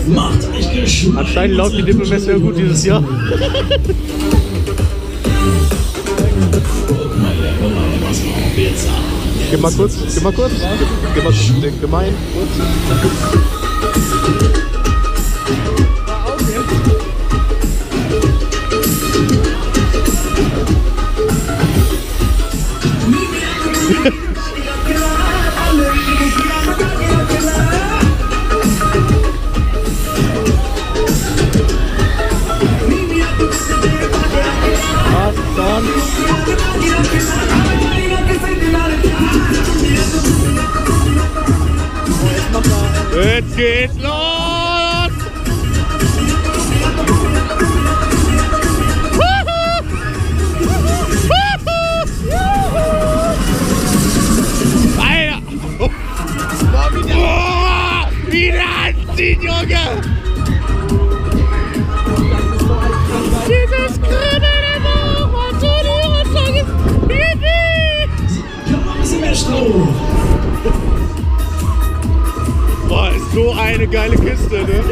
Macht euch gespannt. Anscheinend läuft die Dippemess sehr gut dieses Jahr. Guck mal, was wir jetzt haben. Geh mal kurz. Geh mal gemein. Jetzt geht's los! Alter! Wieder anziehen, Junge! Dieses Kribbeln im Bauch und so die Rundflug ist Yippie! Komm mal ein bisschen mehr Stroh! Boah, ist so eine geile Kiste, ne?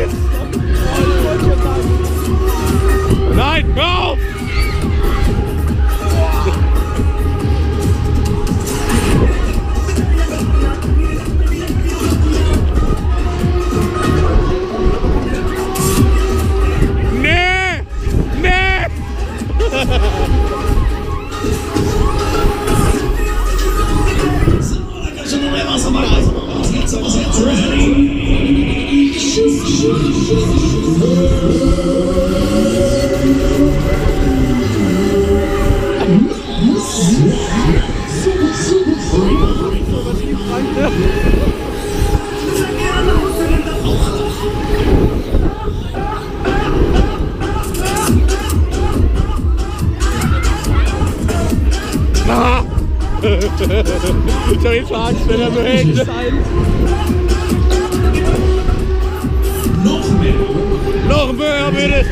Nein, hör auf! Nee! Nee! So, da kann schon noch mehr Wasser machen. Was jetzt? Ready? Ich hab ihn verarscht, wenn er so hängt. Noch mehr! Noch mehr, bitte!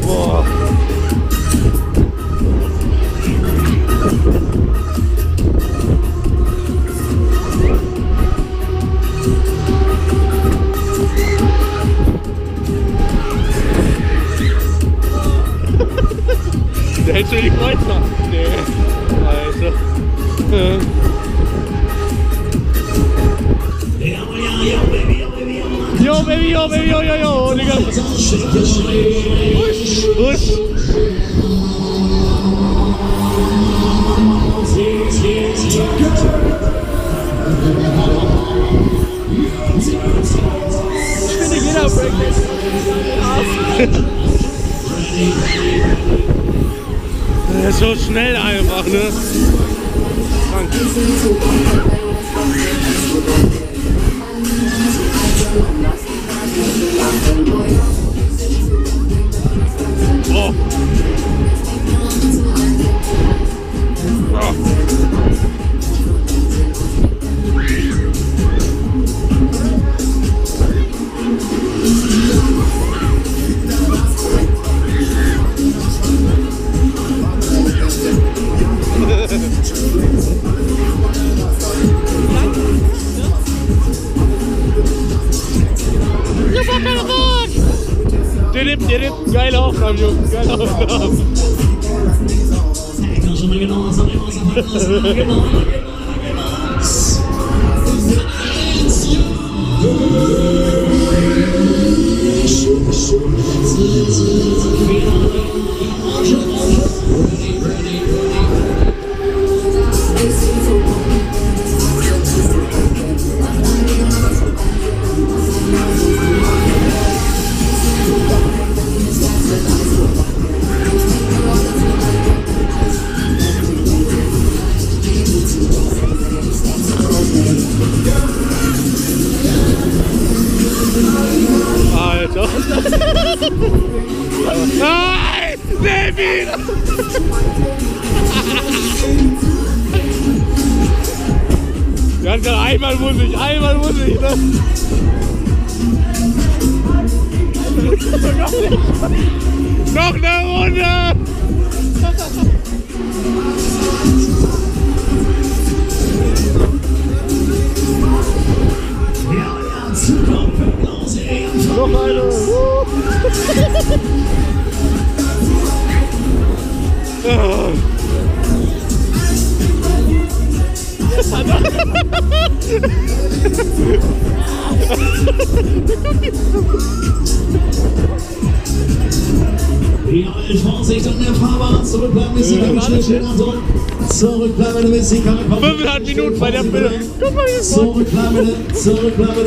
Boah. Der hält schon die Kreuzer. Nee. Alter. Yo, baby, yo, baby, yo, yo, yo, Digga. Husch. Ich finde jeder Breakdance. Der ist so schnell einfach, ne? Krank. Oh. Oh. Geile Aufnahmen, Jungs, geile Aufnahmen. Ich kann schon mal genau was genau. Alter. Nein! Baby! Ja, einmal muss ich, ne? Noch eine Runde! Noch eine! Ja, Vorsicht an der Fahrbahn, zurückbleiben, bis die Kamera steht. Zurückbleiben, bis die Kamera kommt. 5,5 Minuten bei der Bild. Guck mal, wie das Zurückbleiben, zurückbleiben.